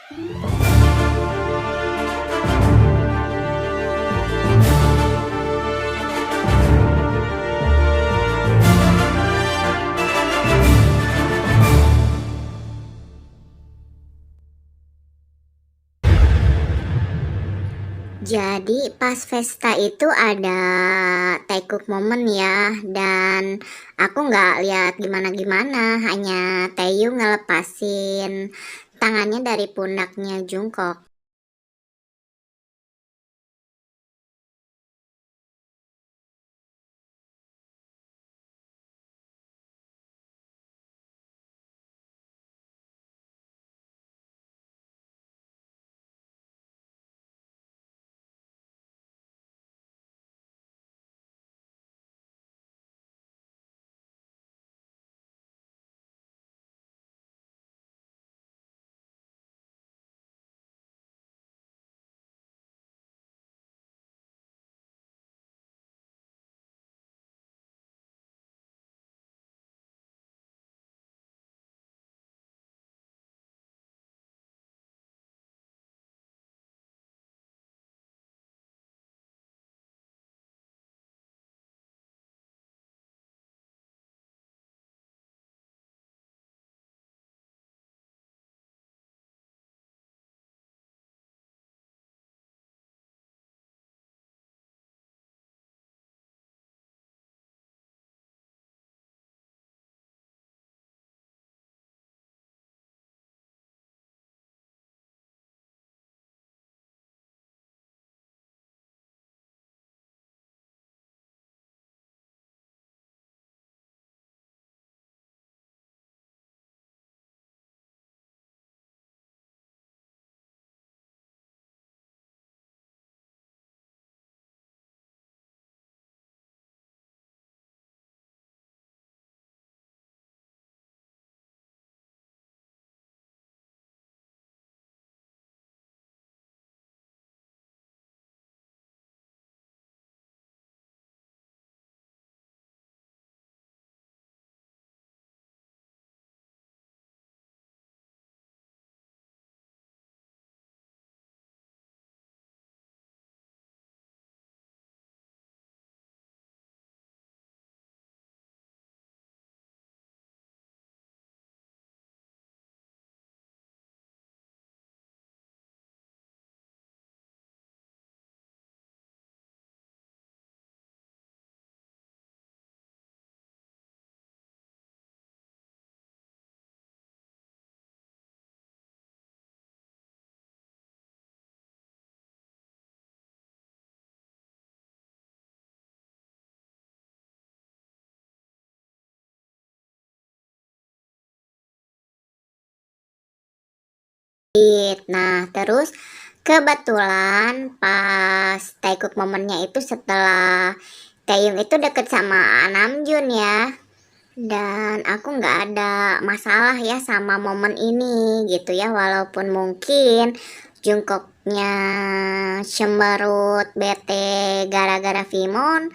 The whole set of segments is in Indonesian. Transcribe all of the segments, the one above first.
Jadi pas pesta itu ada Taekuk momen ya, dan aku nggak lihat gimana-gimana, hanya Taeyong ngelepasin tangannya dari pundaknya Jungkook. Nah, terus kebetulan pas Taekuk momennya itu setelah Taeyong itu deket sama Namjoon ya. Dan aku nggak ada masalah ya sama momen ini gitu ya, walaupun mungkin Jungkooknya cemberut bete gara-gara Vimon,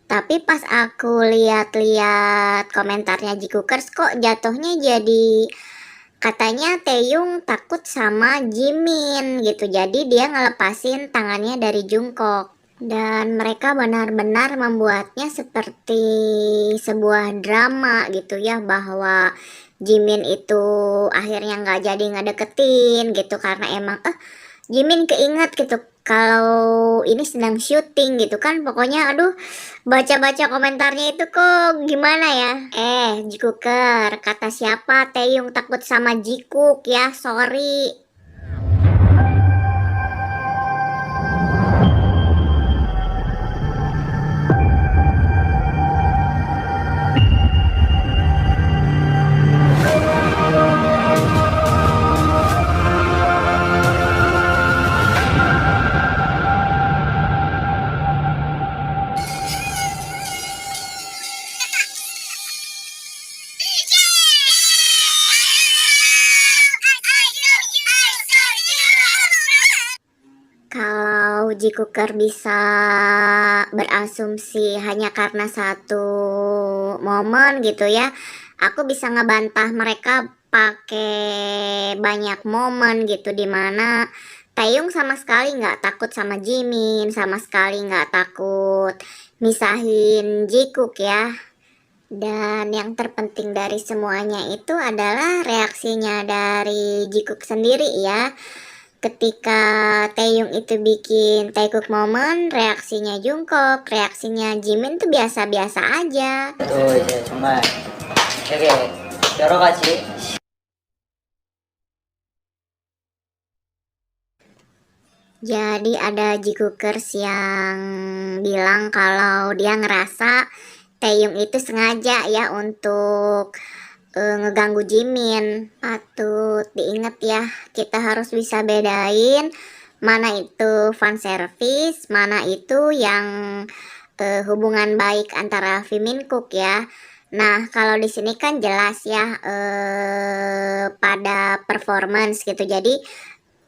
tapi pas aku lihat-lihat komentarnya Jikookers kok jatuhnya jadi katanya Taeyong takut sama Jimin gitu, jadi dia ngelepasin tangannya dari Jungkook. Dan mereka benar-benar membuatnya seperti sebuah drama gitu ya, bahwa Jimin itu akhirnya nggak jadi ngedeketin gitu karena emang Jimin keinget gitu kalau ini sedang syuting gitu kan. Pokoknya aduh, baca-baca komentarnya itu kok gimana ya. Jikuker, kata siapa Taeyong takut sama Jikuk ya, sorry. Kalau Jikuker bisa berasumsi hanya karena satu momen gitu ya, aku bisa ngebantah mereka pakai banyak momen gitu, dimana Taeyong sama sekali nggak takut sama Jimin, sama sekali nggak takut misahin Jikook ya. Dan yang terpenting dari semuanya itu adalah reaksinya dari Jikook sendiri ya. Ketika Taeyong itu bikin Taekook Moment, reaksinya Jungkook, reaksinya Jimin tuh biasa-biasa aja. 또 이제 정말 되게 여러 가지 Jadi ada Jikookers yang bilang kalau dia ngerasa Taeyong itu sengaja ya untuk ngeganggu Jimin. Patut diingat ya, kita harus bisa bedain mana itu fan service, mana itu yang hubungan baik antara Vmincook ya. Nah, kalau di sini kan jelas ya pada performance gitu. Jadi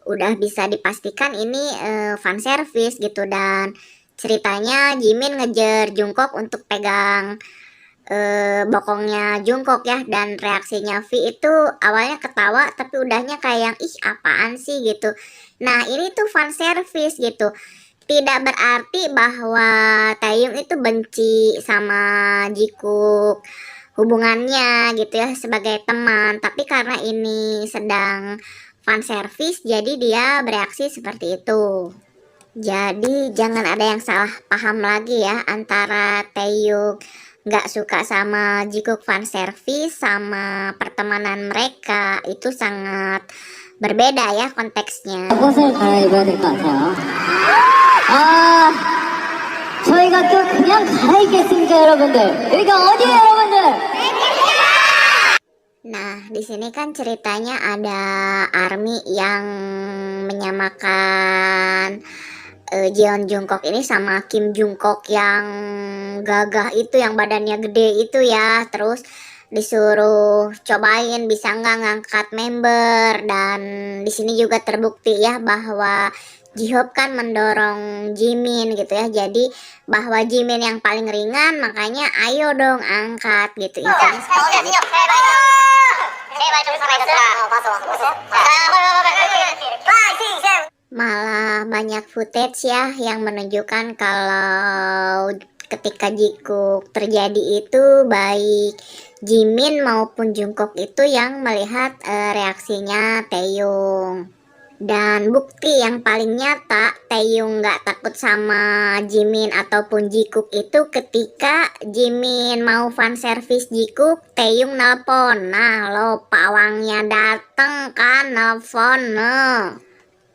udah bisa dipastikan ini fan service gitu, dan ceritanya Jimin ngejar Jungkook untuk pegang bokongnya Jungkook ya, dan reaksinya V itu awalnya ketawa tapi udahnya kayak yang ih apaan sih gitu. Nah, ini tuh fan service gitu. Tidak berarti bahwa Taeyong itu benci sama Jikook hubungannya gitu ya sebagai teman, tapi karena ini sedang fan service jadi dia bereaksi seperti itu. Jadi jangan ada yang salah paham lagi ya antara Taeyong nggak suka sama Jikook fan service sama pertemanan mereka, itu sangat berbeda ya konteksnya. 옷을 갈아입어야 될 것 같아요. 아, 저희가 또 그냥 갈아입겠습니까, 여러분들? 여기가 어디예요, 여러분들? Nah, di sini kan ceritanya ada ARMY yang menyamakan Jeon Jungkook ini sama Kim Jungkook yang gagah itu, yang badannya gede itu ya. Terus disuruh cobain bisa nggak ngangkat member, dan di sini juga terbukti ya bahwa J-Hope kan mendorong Jimin gitu ya. Jadi bahwa Jimin yang paling ringan, makanya ayo dong angkat gitu. Intinya seperti itu. Malah banyak footage ya yang menunjukkan kalau ketika Jikook terjadi itu baik Jimin maupun Jungkook itu yang melihat reaksinya Taeyong. Dan bukti yang paling nyata Taeyong nggak takut sama Jimin ataupun Jikook itu ketika Jimin mau fan service Jikook, Taeyong nelpon. Nah lo pawangnya dateng kan nelpon no.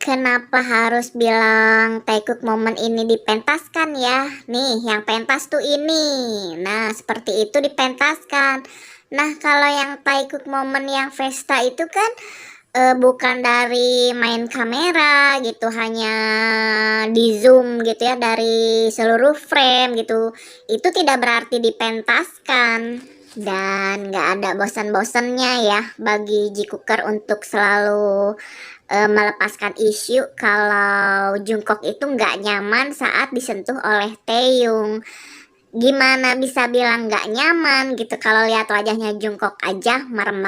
Kenapa harus bilang Taekook Moment ini dipentaskan ya? Nih yang pentas tuh ini. Nah seperti itu dipentaskan. Nah kalau yang Taekook Moment yang Vesta itu kan bukan dari main kamera gitu, hanya di zoom gitu ya dari seluruh frame gitu. Itu tidak berarti dipentaskan, dan nggak ada bosan-bosannya ya bagi Jikooker untuk selalu melepaskan isu kalau Jungkook itu nggak nyaman saat disentuh oleh Taeyong. Gimana bisa bilang nggak nyaman gitu kalau lihat wajahnya Jungkook aja merem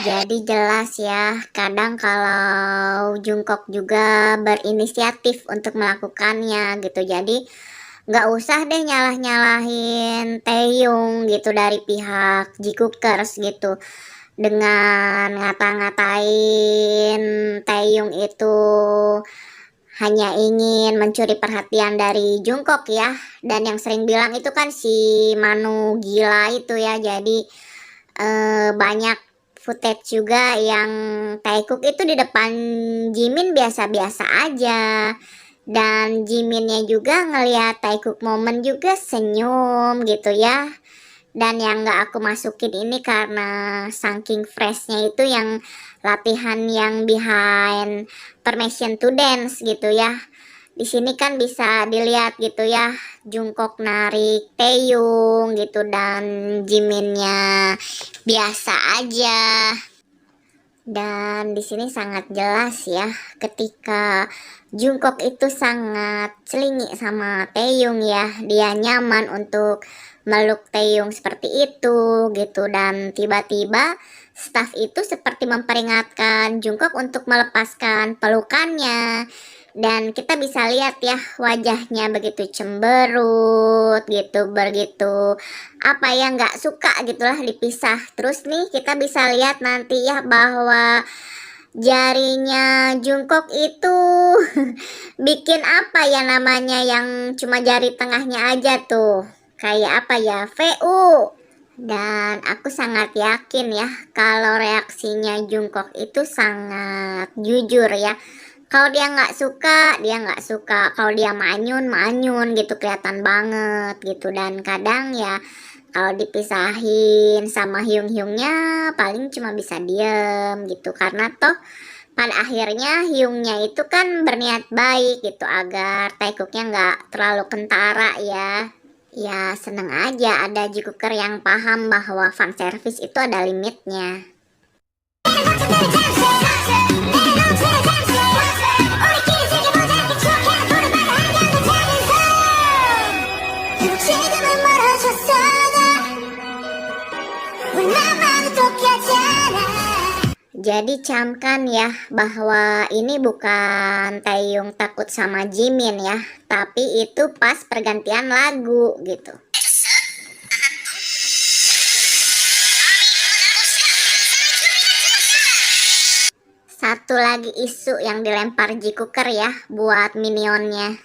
Jadi jelas ya, kadang kalau Jungkook juga berinisiatif untuk melakukannya gitu. Jadi nggak usah deh nyalah-nyalahin Taeyong gitu dari pihak Jikookers gitu. Dengan ngata-ngatain Taeyong itu hanya ingin mencuri perhatian dari Jungkook ya. Dan yang sering bilang itu kan si Manu gila itu ya. Jadi banyak footage juga yang Taekook itu di depan Jimin biasa-biasa aja, dan Jiminnya juga ngelihat Taekook momen juga senyum gitu ya. Dan yang nggak aku masukin ini karena saking freshnya itu yang latihan yang behind Permission to Dance gitu ya. Di sini kan bisa dilihat gitu ya, Jungkook narik Taeyong gitu dan Jiminnya biasa aja. Dan di sini sangat jelas ya, ketika Jungkook itu sangat celingi sama Taeyong ya, dia nyaman untuk meluk Taeyong seperti itu gitu, dan tiba-tiba staff itu seperti memperingatkan Jungkook untuk melepaskan pelukannya. Dan kita bisa lihat ya, wajahnya begitu cemberut gitu, begitu apa ya, nggak suka gitulah dipisah. Terus nih kita bisa lihat nanti ya bahwa jarinya Jungkook itu bikin apa ya namanya, yang cuma jari tengahnya aja tuh kayak apa ya, VU. Dan aku sangat yakin ya kalau reaksinya Jungkook itu sangat jujur ya. Kalau dia nggak suka, dia nggak suka. Kalau dia manyun, manyun gitu, kelihatan banget gitu. Dan kadang ya kalau dipisahin sama Hyung-hyungnya paling cuma bisa diem gitu. Karena toh pada akhirnya Hyungnya itu kan berniat baik gitu agar Taekooknya nggak terlalu kentara ya. Ya seneng aja ada Jikuker yang paham bahwa fan service itu ada limitnya. Jadi camkan ya bahwa ini bukan Taeyong takut sama Jimin ya, tapi itu pas pergantian lagu gitu. Satu lagi isu yang dilempar Jikuker ya buat minionnya.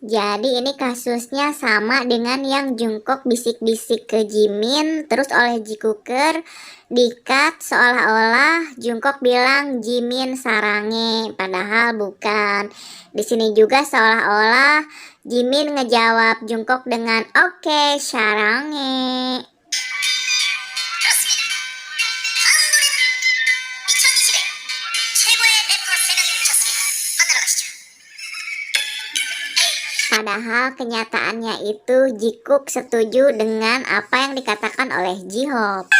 Jadi ini kasusnya sama dengan yang Jungkook bisik-bisik ke Jimin, terus oleh Jikuker di-cut seolah-olah Jungkook bilang Jimin sarange, padahal bukan. Di sini juga seolah-olah Jimin ngejawab Jungkook dengan oke, sarange. Padahal kenyataannya itu Jikook setuju dengan apa yang dikatakan oleh J-Hope.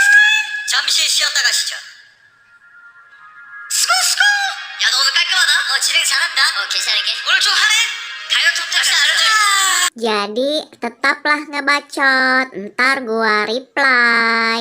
Jadi tetaplah ngebacot, ntar gua reply.